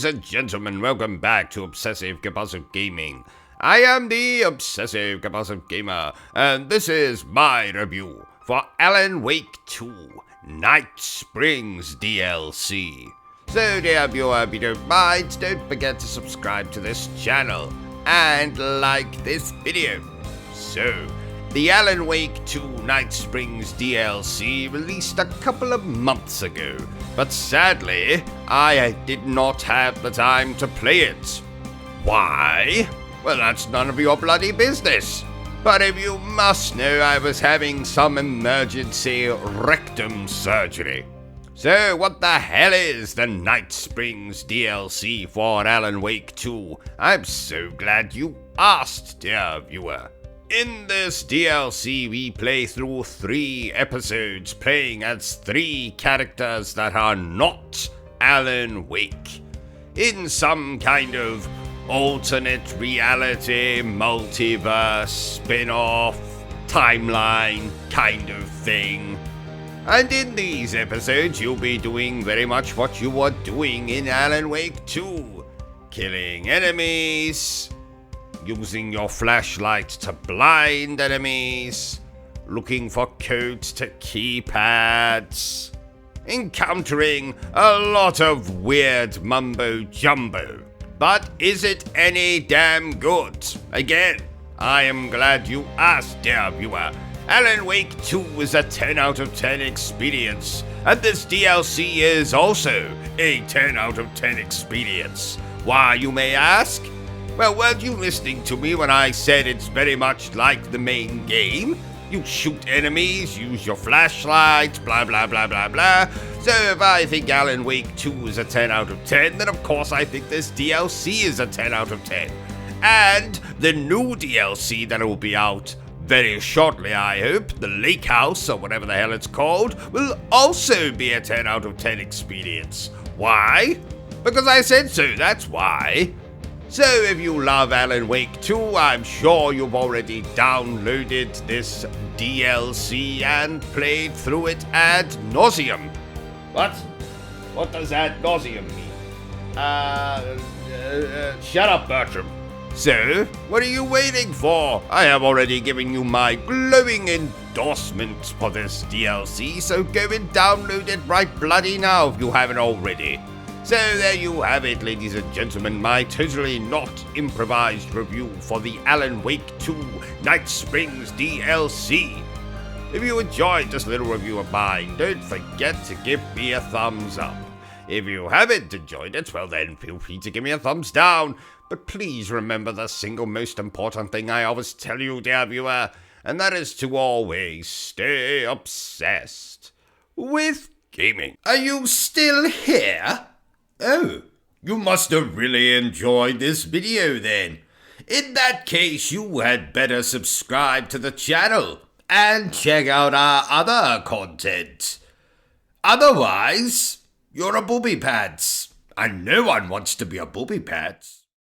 Ladies and gentlemen, welcome back to Obsessive Compulsive Gaming. I am the Obsessive Compulsive Gamer, and this is my review for Alan Wake 2 Night Springs DLC. So dear viewer, if you don't mind, don't forget to subscribe to this channel and like this video. So, the Alan Wake 2 Night Springs DLC released a couple of months ago, but sadly, I did not have the time to play it. Why? Well, that's none of your bloody business. But if you must know, I was having some emergency rectum surgery. So what the hell is the Night Springs DLC for Alan Wake 2? I'm so glad you asked, dear viewer. In this DLC, we play through 3 episodes, playing as 3 characters that are not Alan Wake, in some kind of alternate reality, multiverse, spin-off, timeline kind of thing. And in these episodes, you'll be doing very much what you were doing in Alan Wake 2. Killing enemies, using your flashlight to blind enemies, looking for codes to keypads, encountering a lot of weird mumbo-jumbo. But is it any damn good? Again, I am glad you asked, dear viewer. Alan Wake 2 is a 10 out of 10 experience, and this DLC is also a 10 out of 10 experience. Why, you may ask? Well, weren't you listening to me when I said it's very much like the main game? You shoot enemies, use your flashlight, blah blah blah blah blah. So if I think Alan Wake 2 is a 10 out of 10, then of course I think this DLC is a 10 out of 10. And the new DLC that will be out very shortly, I hope, the Lake House, or whatever the hell it's called, will also be a 10 out of 10 experience. Why? Because I said so, that's why. So if you love Alan Wake 2, I'm sure you've already downloaded this DLC and played through it ad nauseum. What? What does ad nauseum mean? Shut up, Bertrum. So, what are you waiting for? I have already given you my glowing endorsement for this DLC, so go and download it right bloody now if you haven't already. So there you have it, ladies and gentlemen, my totally not improvised review for the Alan Wake 2 Night Springs DLC. If you enjoyed this little review of mine, don't forget to give me a thumbs up. If you haven't enjoyed it, well then feel free to give me a thumbs down. But please remember the single most important thing I always tell you, dear viewer, and that is to always stay obsessed with gaming. Are you still here? Oh, you must have really enjoyed this video then. In that case, you had better subscribe to the channel and check out our other content. Otherwise, you're a booby pants, and no one wants to be a booby pants.